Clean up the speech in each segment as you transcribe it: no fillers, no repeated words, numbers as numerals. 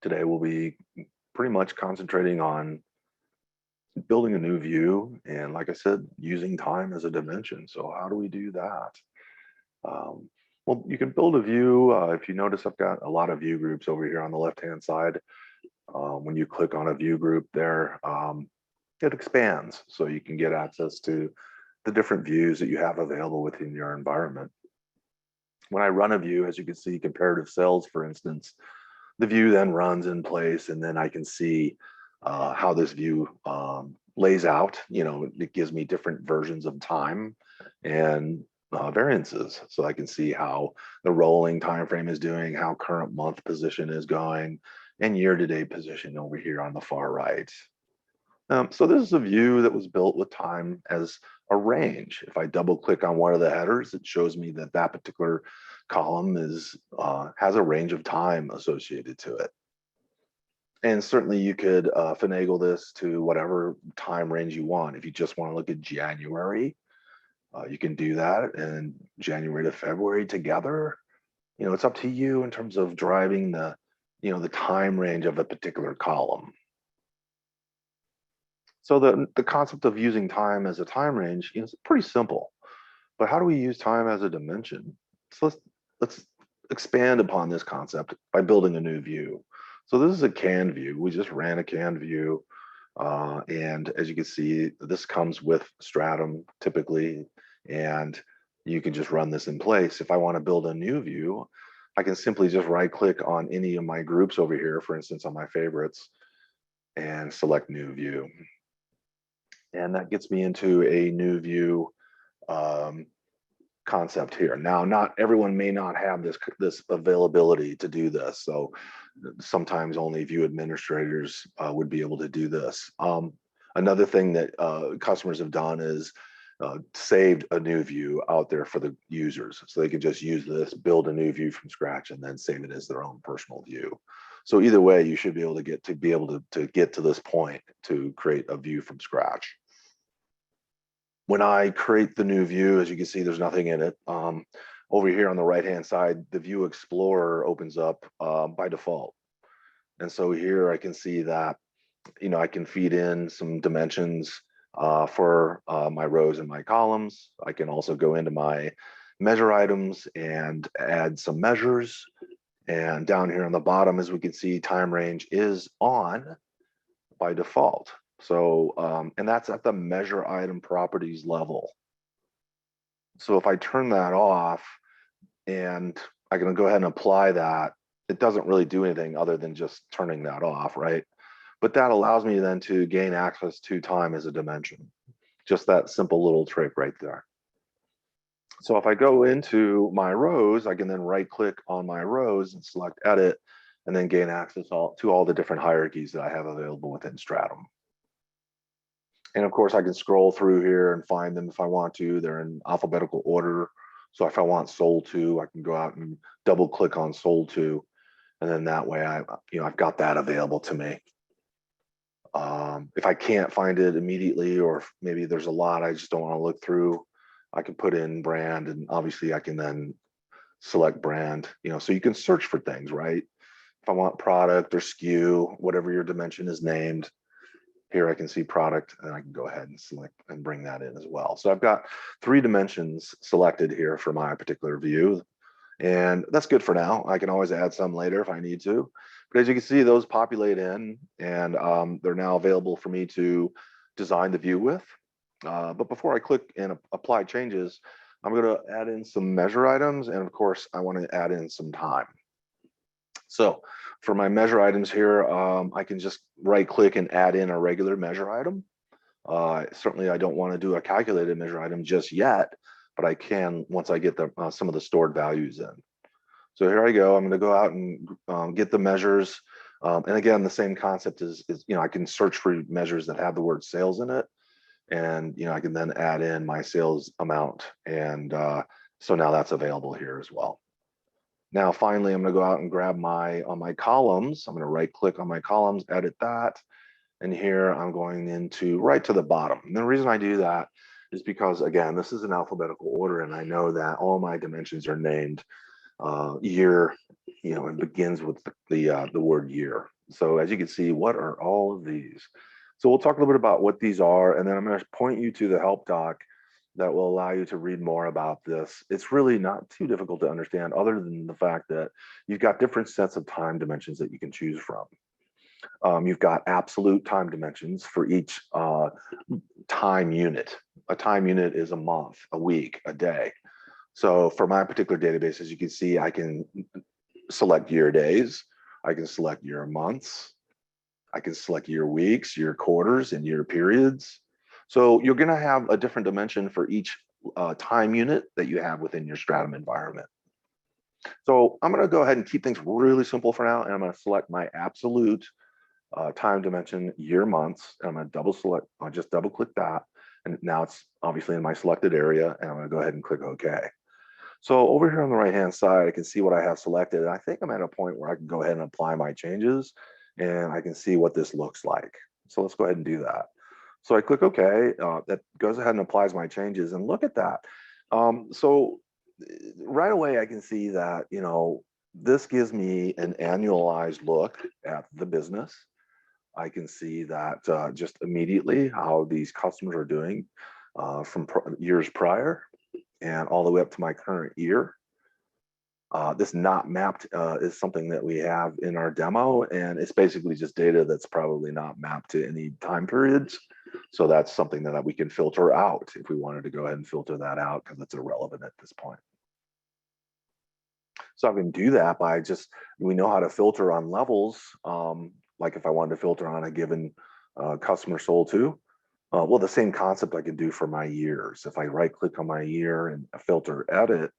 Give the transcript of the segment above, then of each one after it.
Today we'll be pretty much concentrating on building a new view and, like I said, using time as a dimension. So how do we do that? Um, well, you can build a view. If you notice, I've got a lot of view groups over here on the left-hand side. When you click on a view group there, it expands so you can get access to the different views that you have available within your environment. When I run a view, as you can see, comparative sales, for instance, the view then runs in place, and then I can see how this view lays out. It gives me different versions of time and variances, so I can see how the rolling time frame is doing, how current month position is going, and year-to-date position over here on the far right. So this is a view that was built with time as a range. If I double click on one of the headers, it shows me that that particular column has a range of time associated to it. And certainly you could finagle this to whatever time range you want. If you just want to look at January, you can do that, and January to February together. It's up to you in terms of driving the time range of a particular column. So the concept of using time as a time range is pretty simple, but how do we use time as a dimension? So let's expand upon this concept by building a new view. So this is a canned view. We just ran a canned view, and as you can see, this comes with Stratum typically, and you can just run this in place. If I want to build a new view, I can simply just right-click on any of my groups over here, for instance, on my favorites, and select New View. And that gets me into a new view concept here. Now, not everyone may not have this availability to do this. So sometimes only view administrators would be able to do this. Another thing that customers have done is saved a new view out there for the users. So they can just use this, build a new view from scratch, and then save it as their own personal view. So either way, you should be able to get to this point to create a view from scratch. When I create the new view, as you can see, there's nothing in it. Over here on the right-hand side, the View Explorer opens up by default. And so here I can see that, I can feed in some dimensions for my rows and my columns. I can also go into my measure items and add some measures. And down here on the bottom, as we can see, time range is on by default. So, and that's at the measure item properties level. So if I turn that off and I can go ahead and apply that, it doesn't really do anything other than just turning that off, right? But that allows me then to gain access to time as a dimension. Just that simple little trick right there. So if I go into my rows, I can then right-click on my rows and select Edit, and then gain access to all the different hierarchies that I have available within Stratum. And of course, I can scroll through here and find them if I want to. They're in alphabetical order. So if I want sold to, I can go out and double click on sold to, and then that way I've got that available to me. If I can't find it immediately, or if maybe there's a lot I just don't want to look through, I can put in brand, and obviously I can then select brand, so you can search for things, right? If I want product or SKU, whatever your dimension is named, here I can see product, and I can go ahead and select and bring that in as well. So I've got 3 dimensions selected here for my particular view, and that's good for now. I can always add some later if I need to. But as you can see, those populate in, and they're now available for me to design the view with. But before I click and apply changes, I'm going to add in some measure items, and of course, I want to add in some time. So for my measure items here, I can just right-click and add in a regular measure item. Certainly, I don't want to do a calculated measure item just yet, but I can once I get some of the stored values in. So here I go. I'm going to go out and get the measures. And again, the same concept is I can search for measures that have the word sales in it, and I can then add in my sales amount, and so now that's available here as well. Now, finally, I'm going to go out and grab on my columns. I'm going to right-click on my columns, edit that, and here I'm going into right to the bottom. And the reason I do that is because, again, this is in alphabetical order, and I know that all my dimensions are named year, it begins with the word year. So as you can see, what are all of these? So we'll talk a little bit about what these are, and then I'm going to point you to the help doc that will allow you to read more about this. It's really not too difficult to understand, other than the fact that you've got different sets of time dimensions that you can choose from. You've got absolute time dimensions for each time unit. A time unit is a month, a week, a day. So for my particular database, as you can see, I can select year days, I can select year months, I can select year weeks, year quarters, and year periods. So you're going to have a different dimension for each time unit that you have within your Stratum environment. So I'm going to go ahead and keep things really simple for now, and I'm going to select my absolute time dimension, year months, and I'm going to double select. I'll just double click that, and now it's obviously in my selected area, and I'm going to go ahead and click OK. So over here on the right hand side, I can see what I have selected, and I think I'm at a point where I can go ahead and apply my changes, and I can see what this looks like. So let's go ahead and do that. So I click OK. That goes ahead and applies my changes, and look at that. So right away, I can see that this gives me an annualized look at the business. I can see that just immediately how these customers are doing from years prior and all the way up to my current year. This not mapped is something that we have in our demo, and it's basically just data that's probably not mapped to any time periods. So that's something that we can filter out if we wanted to go ahead and filter that out, because it's irrelevant at this point. So I can do that by we know how to filter on levels. Like if I wanted to filter on a given customer sold to, well, the same concept I could do for my years. If I right click on my year and filter edit,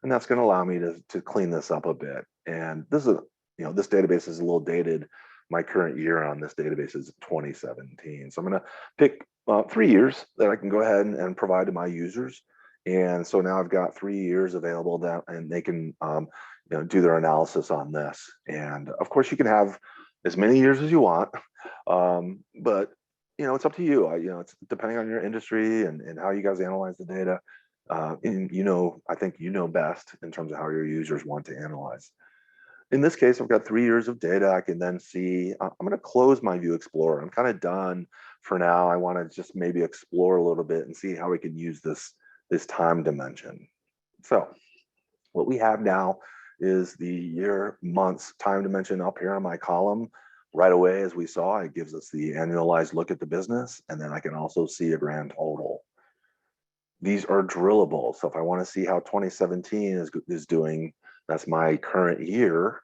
and that's going to allow me to clean this up a bit. And this is, this database is a little dated. My current year on this database is 2017. So I'm going to pick 3 years that I can go ahead and provide to my users. And so now I've got 3 years available that, and they can do their analysis on this. And of course, you can have as many years as you want, but it's up to you. It's depending on your industry and how you guys analyze the data. And I think best in terms of how your users want to analyze. In this case, I've got 3 years of data. I can then see, I'm going to close my View Explorer. I'm kind of done for now. I want to just maybe explore a little bit and see how we can use this time dimension. So what we have now is the year months time dimension up here on my column. Right away, as we saw, it gives us the annualized look at the business, and then I can also see a grand total. These are drillable. So if I want to see how 2017 is doing, that's my current year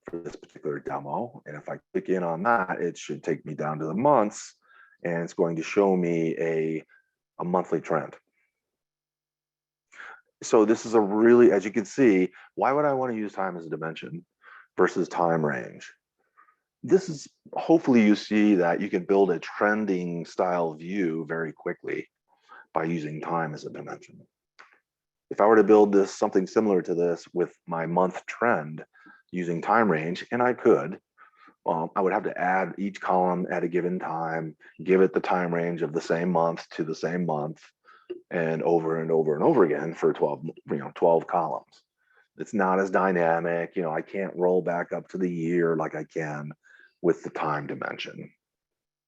for this particular demo. And if I click in on that, it should take me down to the months, and it's going to show me a monthly trend. So this is a really, as you can see, why would I want to use time as a dimension versus time range? This is, hopefully you see that you can build a trending style view very quickly by using time as a dimension. If I were to build something similar to this with my month trend using time range, and I could, I would have to add each column at a given time, give it the time range of the same month to the same month, and over and over and over again for 12 columns. It's not as dynamic. I can't roll back up to the year like I can with the time dimension.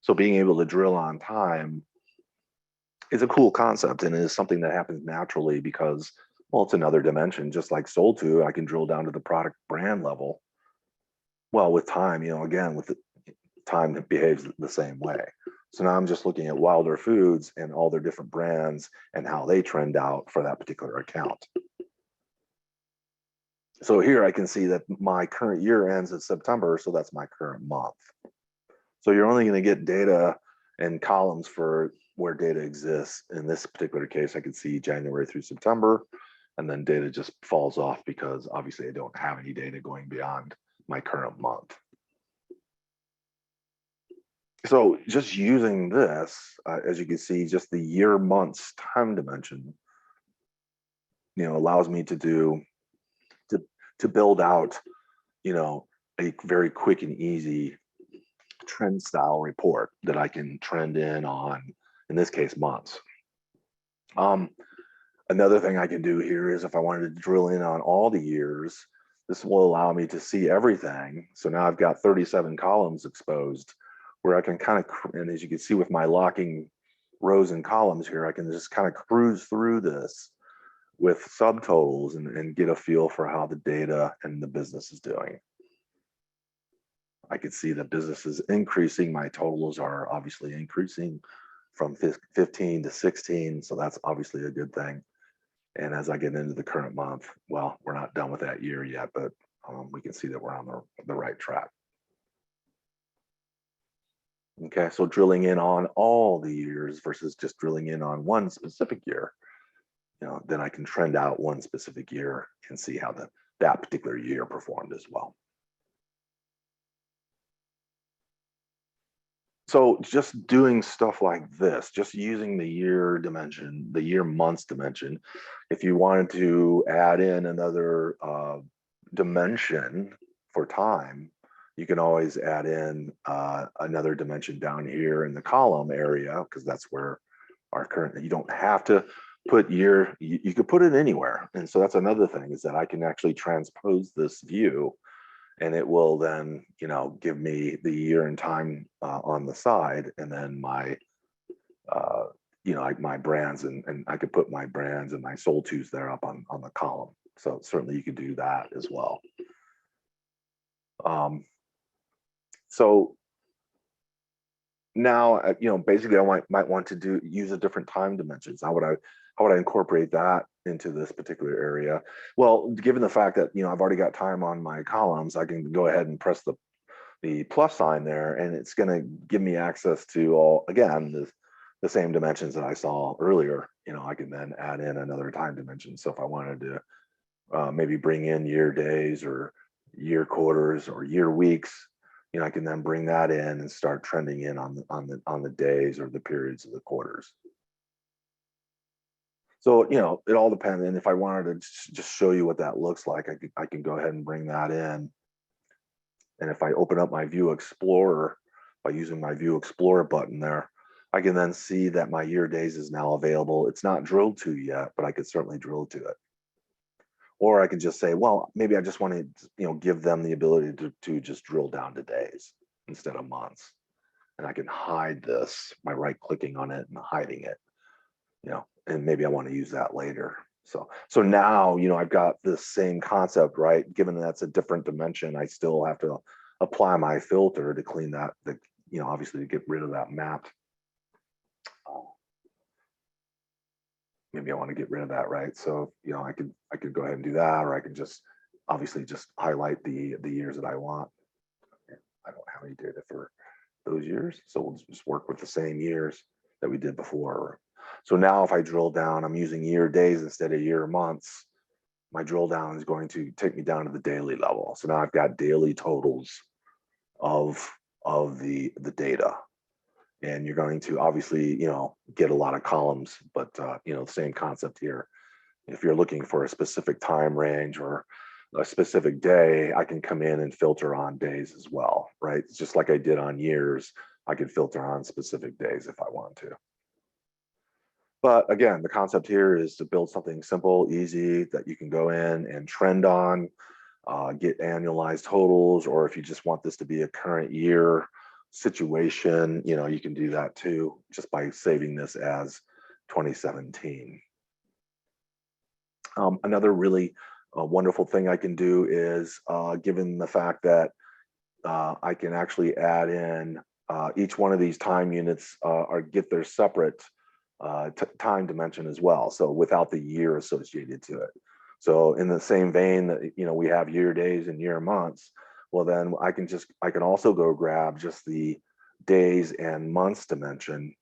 So being able to drill on time is a cool concept, and is something that happens naturally because, well, it's another dimension. Just like sold to, I can drill down to the product brand level. Well, with time, again, with the time, it behaves the same way. So now I'm just looking at Wilder Foods and all their different brands and how they trend out for that particular account. So here I can see that my current year ends in September, so that's my current month. So you're only going to get data and columns for where data exists. In this particular case, I can see January through September, and then data just falls off because obviously I don't have any data going beyond my current month. So just using this, as you can see, just the year months time dimension, allows me to build out, a very quick and easy trend style report that I can trend in on, in this case, months. Another thing I can do here is if I wanted to drill in on all the years, this will allow me to see everything. So now I've got 37 columns exposed where I can kind of, and as you can see with my locking rows and columns here, I can just kind of cruise through this with subtotals and get a feel for how the data and the business is doing. I can see the business is increasing. My totals are obviously increasing from 15 to 16. So that's obviously a good thing. And as I get into the current month, well, we're not done with that year yet, but we can see that we're on the right track. Okay, so drilling in on all the years versus just drilling in on one specific year, then I can trend out one specific year and see how that particular year performed as well. So just doing stuff like this, just using the year dimension, the year months dimension, if you wanted to add in another dimension for time, you can always add in another dimension down here in the column area, because that's where our current, you don't have to put year, you could put it anywhere. And so that's another thing, is that I can actually transpose this view, and it will then, give me the year and time on the side, and then my, my brands, and I could put my brands and my sold tos there up on the column. So certainly you could do that as well. So now, basically I might want to use a different time dimensions. How would I incorporate that into this particular area? Well, given the fact that, I've already got time on my columns, I can go ahead and press the plus sign there, and it's going to give me access to all, again, the same dimensions that I saw earlier. I can then add in another time dimension. So if I wanted to maybe bring in year days or year quarters or year weeks, I can then bring that in and start trending in on the days or the periods of the quarters. So, it all depends. And if I wanted to just show you what that looks like, I can go ahead and bring that in. And if I open up my View Explorer by using my View Explorer button there, I can then see that my year days is now available. It's not drilled to yet, but I could certainly drill to it. Or I can just say, well, maybe I just want to, give them the ability to just drill down to days instead of months. And I can hide this by right clicking on it and hiding it, and maybe I want to use that later. So now, I've got this same concept, right? Given that's a different dimension, I still have to apply my filter to clean that, obviously to get rid of that map. Maybe I want to get rid of that, right? So, I could go ahead and do that, or I can just obviously just highlight the years that I want. I don't have any data for those years, so we'll just work with the same years that we did before. So now if I drill down, I'm using year days instead of year months. My drill down is going to take me down to the daily level. So now I've got daily totals of the data. And you're going to obviously, get a lot of columns, but same concept here. If you're looking for a specific time range or a specific day, I can come in and filter on days as well, right? It's just like I did on years, I could filter on specific days if I want to. But again, the concept here is to build something simple, easy, that you can go in and trend on, get annualized totals, or if you just want this to be a current year situation, you can do that too, just by saving this as 2017. Another really wonderful thing I can do is, given the fact that I can actually add in each one of these time units or get their separate time dimension as well, so without the year associated to it. So in the same vein that we have year days and year months, well then I can also go grab just the days and months dimension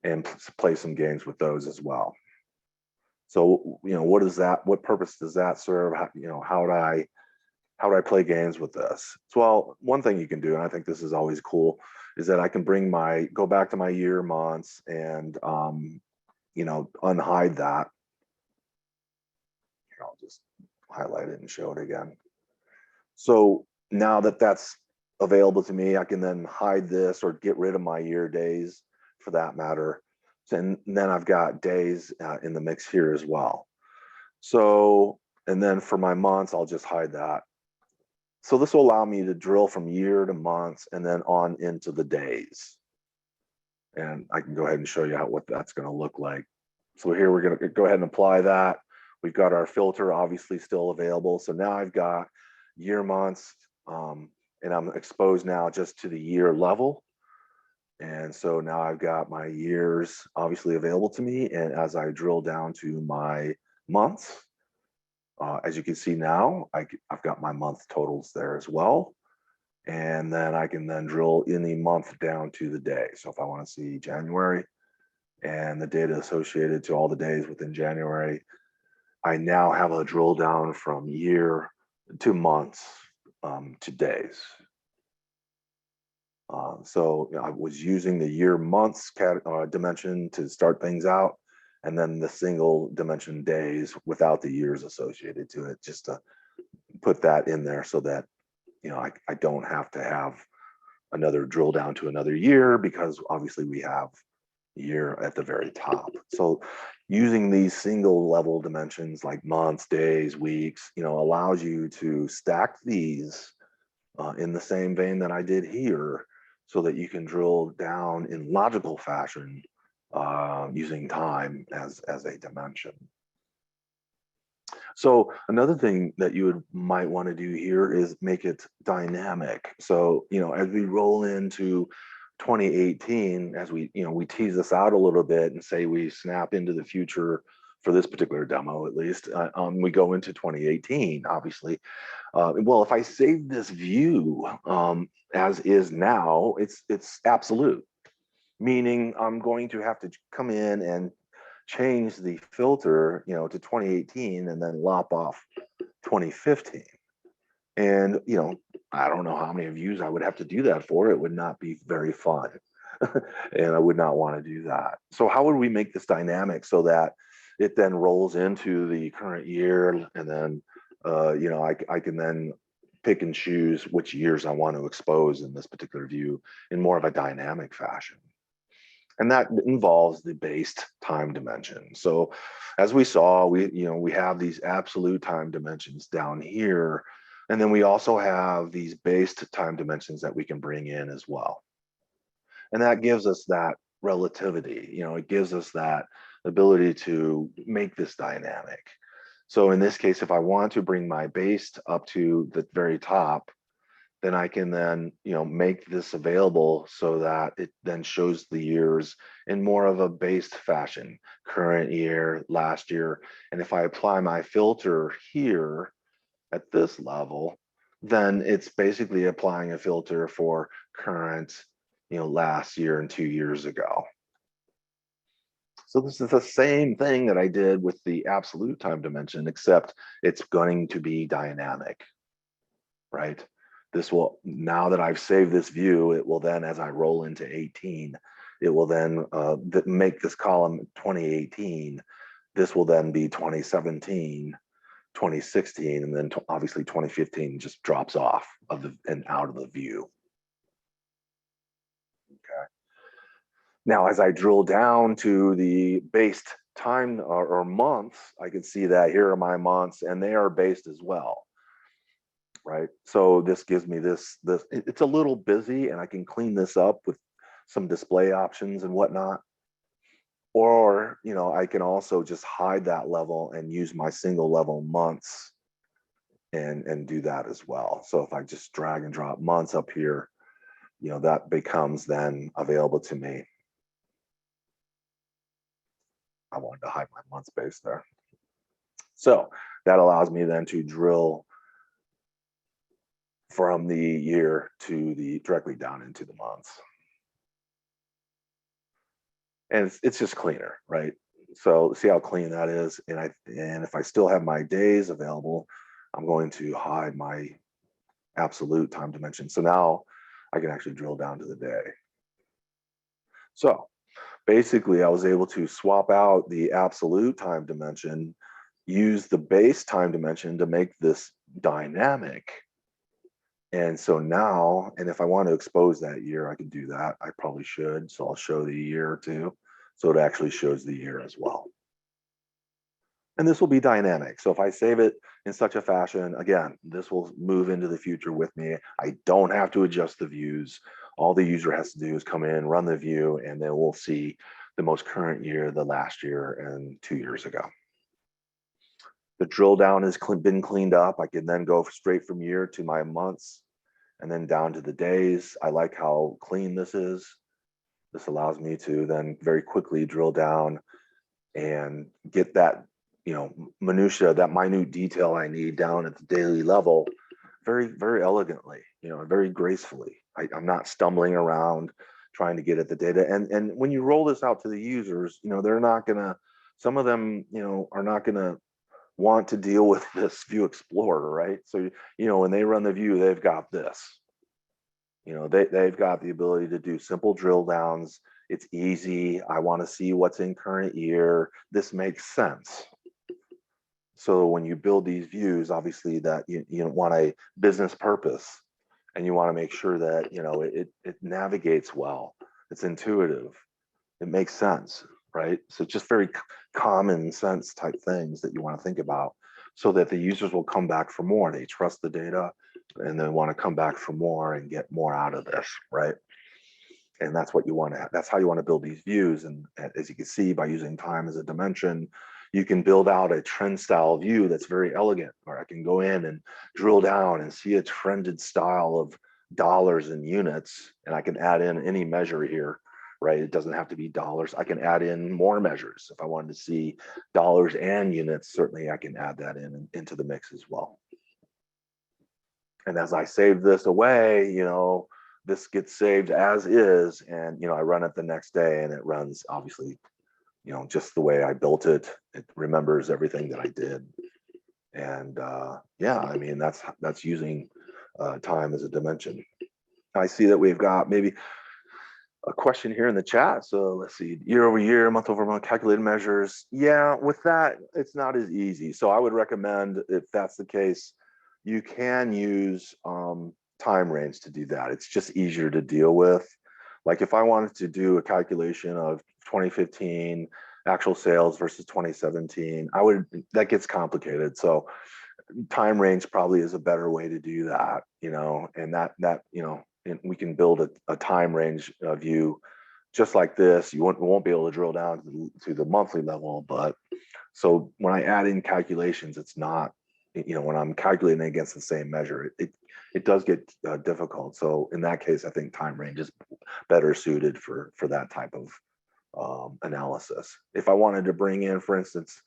and play some games with those as well. So what purpose does that serve? How do I play games with this? So, well, one thing you can do, and I think this is always cool, is that I can go back to my year months and unhide that. Here, I'll just highlight it and show it again. So now that that's available to me, I can then hide this or get rid of my year days for that matter. And then I've got days in the mix here as well. So, and then for my months, I'll just hide that. So this will allow me to drill from year to months and then on into the days. And I can go ahead and show you what that's going to look like. So here we're going to go ahead and apply that. We've got our filter obviously still available. So now I've got year, months, and I'm exposed now just to the year level. And so now I've got my years obviously available to me. And as I drill down to my months, as you can see now, I've got my month totals there as well. And then I can then drill any month down to the day. So if I want to see January and the data associated to all the days within January, I now have a drill down from year to months to days. So I was using the year months dimension to start things out, and then the single dimension days without the years associated to it, just to put that in there so that, you know, I don't have to have another drill down to another year, because obviously we have year at the very top. So using these single level dimensions like months, days, weeks, you know, allows you to stack these in the same vein that I did here, so that you can drill down in logical fashion using time as a dimension. So another thing that you might want to do here is make it dynamic. So, you know, as we roll into 2018, as we, you know, we tease this out a little bit and say we snap into the future for this particular demo, at least, we go into 2018, obviously. Well, if I save this view as is now, it's absolute, meaning I'm going to have to come in and change the filter, you know, to 2018 and then lop off 2015. And, you know, I don't know how many views I would have to do that for. It would not be very fun. And I would not want to do that. So how would we make this dynamic so that it then rolls into the current year, and then, you know, I can then pick and choose which years I want to expose in this particular view in more of a dynamic fashion. And that involves the based time dimension. So as we saw, we have these absolute time dimensions down here, and then we also have these based time dimensions that we can bring in as well. And that gives us that relativity, you know, it gives us that ability to make this dynamic. So in this case, if I want to bring my based up to the very top, then I can then, you know, make this available so that it then shows the years in more of a based fashion, current year, last year. And if I apply my filter here at this level, then it's basically applying a filter for current, you know, last year and 2 years ago. So this is the same thing that I did with the absolute time dimension, except it's going to be dynamic, right? This will, now that I've saved this view, it will then, as I roll into 18, it will then make this column 2018. This will then be 2017, 2016, and then obviously 2015 just drops off of the and out of the view. Okay. Now, as I drill down to the based time or months, I can see that here are my months, and they are based as well. Right, so this gives me this, it's a little busy, and I can clean this up with some display options and whatnot. Or, you know, I can also just hide that level and use my single level months and do that as well. So if I just drag and drop months up here, you know, that becomes then available to me. I wanted to hide my months base there. So that allows me then to drill from the year to the directly down into the months. And it's just cleaner, right? So see how clean that is. And if I still have my days available, I'm going to hide my absolute time dimension. So now I can actually drill down to the day. So basically I was able to swap out the absolute time dimension, use the base time dimension to make this dynamic. And so now, and if I want to expose that year, I can do that. I probably should. So I'll show the year too. So it actually shows the year as well. And this will be dynamic. So if I save it in such a fashion, again, this will move into the future with me. I don't have to adjust the views. All the user has to do is come in, run the view, and then we'll see the most current year, the last year, and 2 years ago. The drill down has been cleaned up. I can then go straight from year to my months and then down to the days. I like how clean this is. This allows me to then very quickly drill down and get that, minutia, that minute detail I need down at the daily level very, very elegantly, very gracefully. I'm not stumbling around trying to get at the data. And when you roll this out to the users, they're not gonna, some of them, are not gonna want to deal with this View Explorer, right? So, when they run the view, they've got this. They've got the ability to do simple drill downs. It's easy. I want to see what's in current year. This makes sense. So when you build these views, obviously that you want a business purpose, and you want to make sure that it navigates well. It's intuitive. It makes sense, right? So just very common sense type things that you want to think about, so that the users will come back for more. They trust the data and then want to come back for more and get more out of this, right? And that's what you want to, that's how you want to build these views. And as you can see, by using time as a dimension, you can build out a trend style view that's very elegant, or I can go in and drill down and see a trended style of dollars and units, and I can add in any measure here, right? It doesn't have to be dollars. I can add in more measures. If I wanted to see dollars and units, certainly I can add that into the mix as well. And as I save this away, this gets saved as is, and I run it the next day, and it runs obviously, just the way I built it. It remembers everything that I did, and yeah, I mean that's using time as a dimension. I see that we've got maybe a question here in the chat. So let's see, year over year, month over month, calculated measures. Yeah, with that, it's not as easy. So I would recommend, if that's the case, you can use time range to do that. It's just easier to deal with. Like if I wanted to do a calculation of 2015 actual sales versus 2017, that gets complicated. So time range probably is a better way to do that, and and we can build a time range view just like this. You won't be able to drill down to the monthly level, but so when I add in calculations, it's not, when I'm calculating against the same measure, it does get difficult. So in that case, I think time range is better suited for that type of analysis. If I wanted to bring in, for instance,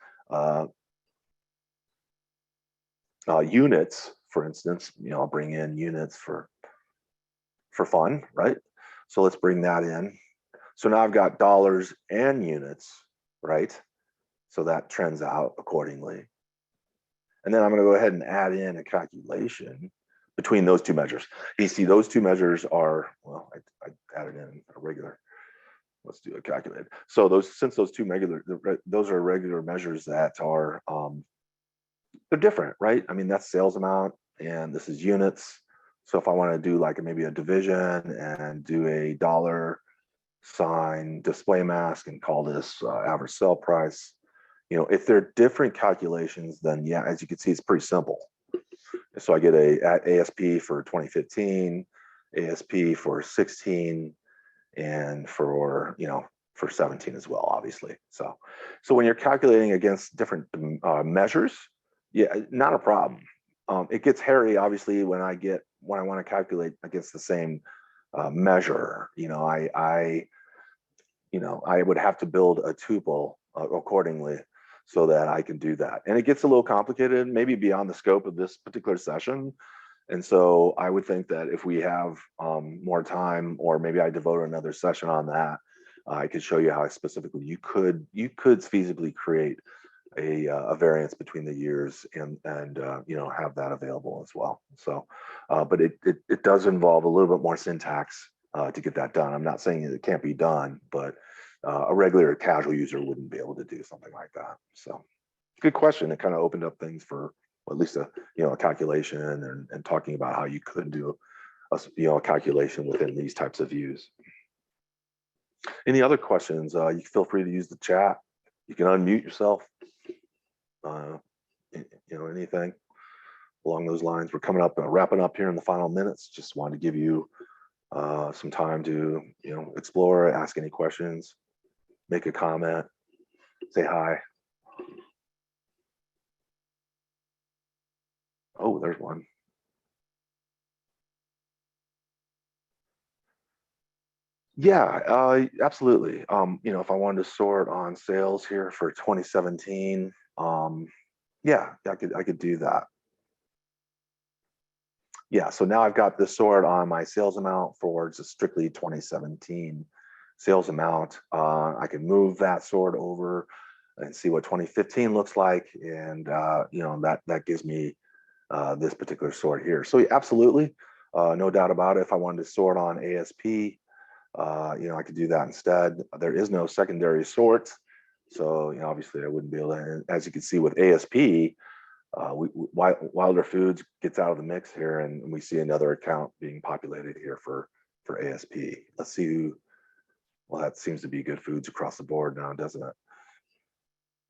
units, for instance, I'll bring in units for fun, right? So let's bring that in. So now I've got dollars and units, right? So that trends out accordingly. And then I'm going to go ahead and add in a calculation between those two measures. You see, those two measures are, well, I added in a regular. Let's do a calculated. So since those are regular measures that are, they're different, right? I mean, that's sales amount, and this is units. So if I want to do like maybe a division and do a dollar sign display mask and call this average sale price, if they're different calculations, then yeah, as you can see, it's pretty simple. So I get a ASP for 2015, ASP for 16, and for 17 as well, obviously. So when you're calculating against different measures, yeah, not a problem. It gets hairy, obviously, when I want to calculate against the same measure. I would have to build a tuple accordingly so that I can do that. And it gets a little complicated, maybe beyond the scope of this particular session. And so I would think that if we have more time, or maybe I devote another session on that, I could show you how specifically you could feasibly create a variance between the years and have that available as well. So, but it does involve a little bit more syntax to get that done. I'm not saying it can't be done, but a regular casual user wouldn't be able to do something like that. So, good question. It kind of opened up things for, well, at least a calculation and talking about how you could do a calculation within these types of views. Any other questions? You feel free to use the chat. You can unmute yourself. Anything along those lines. We're coming up, wrapping up here in the final minutes. Just wanted to give you some time to, explore, ask any questions, make a comment, say hi. Oh, there's one. Yeah, absolutely. If I wanted to sort on sales here for 2017, yeah, I could do that. Yeah, so now I've got this sort on my sales amount for just strictly 2017 sales amount. I can move that sort over and see what 2015 looks like, and that gives me this particular sort here. So absolutely, no doubt about it. If I wanted to sort on ASP, I could do that instead. There is no secondary sort, so obviously I wouldn't be able to. As you can see with ASP, Wilder Foods gets out of the mix here, and we see another account being populated here for ASP. Let's see who. Well, that seems to be Good Foods across the board now, doesn't it?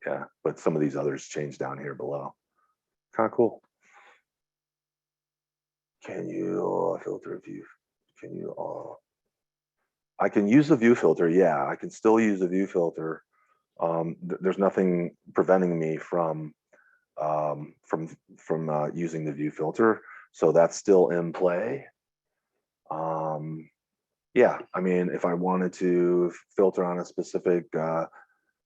Yeah, but some of these others change down here below. Kind of cool. Can you filter view? Can you? I can use the view filter. Yeah, I can still use the view filter. There's nothing preventing me from using the view filter, so that's still in play. Yeah, I mean, if I wanted to filter on a specific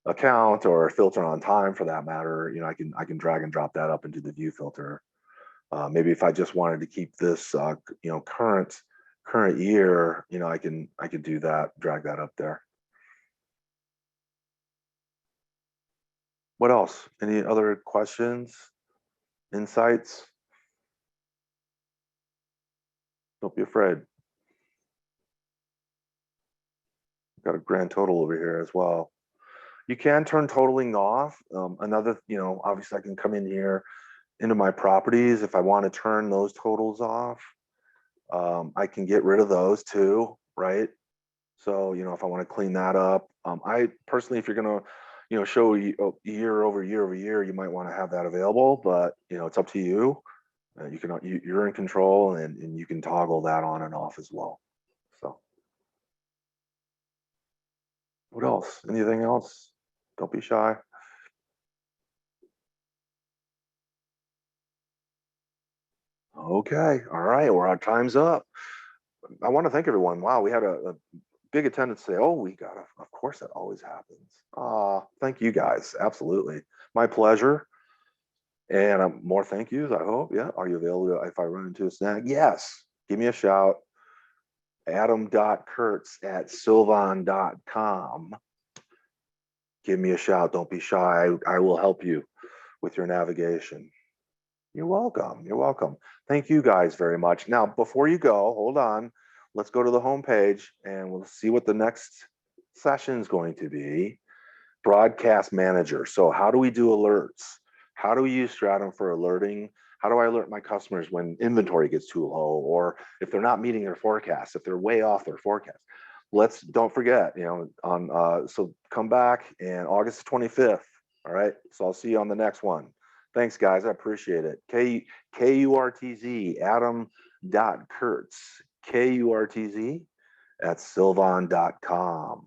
account or filter on time for that matter, I can drag and drop that up into the view filter. Maybe if I just wanted to keep this current year, I could do that, drag that up there. What else? Any other questions, insights? Don't be afraid. Got a grand total over here as well. You can turn totaling off. Obviously I can come in here into my properties. If I want to turn those totals off, I can get rid of those too, right? So, if I want to clean that up, I personally, if you're going to, show year over year over year, you might want to have that available, but it's up to you. You're in control, and you can toggle that on and off as well. So what else? Anything else? Don't be shy. Okay. All right. Well, our time's up. I want to thank everyone. Wow, we had a big attendance today. Oh, of course, that always happens. Thank you guys. Absolutely. My pleasure. And more thank yous, I hope. Yeah. Are you available if I run into a snag? Yes. Give me a shout. adam.kurtz@sylvan.com. Give me a shout. Don't be shy. I will help you with your navigation. You're welcome. You're welcome. Thank you guys very much. Now, before you go, hold on. Let's go to the homepage and we'll see what the next session is going to be. Broadcast manager. So how do we do alerts? How do we use Stratum for alerting? How do I alert my customers when inventory gets too low, or if they're not meeting their forecast, if they're way off their forecast? Don't forget, so come back in August 25th. All right. So I'll see you on the next one. Thanks, guys. I appreciate it. KURTZ, Adam.Kurtz, KURTZ @sylvan.com.